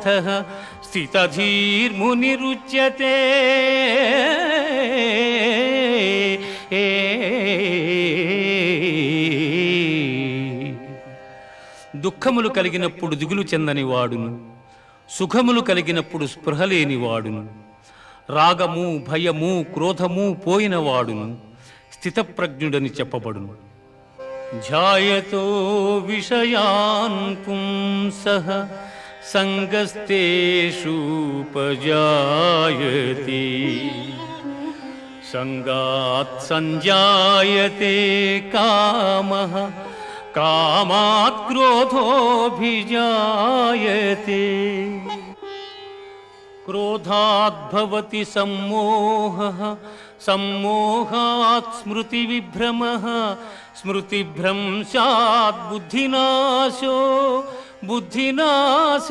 పార్థః స్థితధీర్మునిరుచ్యతే. దుఃఖములు కలిగినప్పుడు దిగులు చెందని వాడును, సుఖములు కలిగినప్పుడు స్పృహ లేనివాడును, రాగము భయము క్రోధము పోయినవాడును స్థితప్రజ్ఞుడని చెప్పబడును. ధ్యాయతో విషయాన్ పుంసః సంగస్తేషూపజాయతే. సంగాత్ సంజాయతే కామః కామాత్ క్రోధోభిజాయతే. క్రోధాద్భవతి సమ్మోహః సమ్మోహాత్ స్మృతివిభ్రమః స్మృతిభ్రంశాత్ బుద్ధినాశో బుద్ధినాశ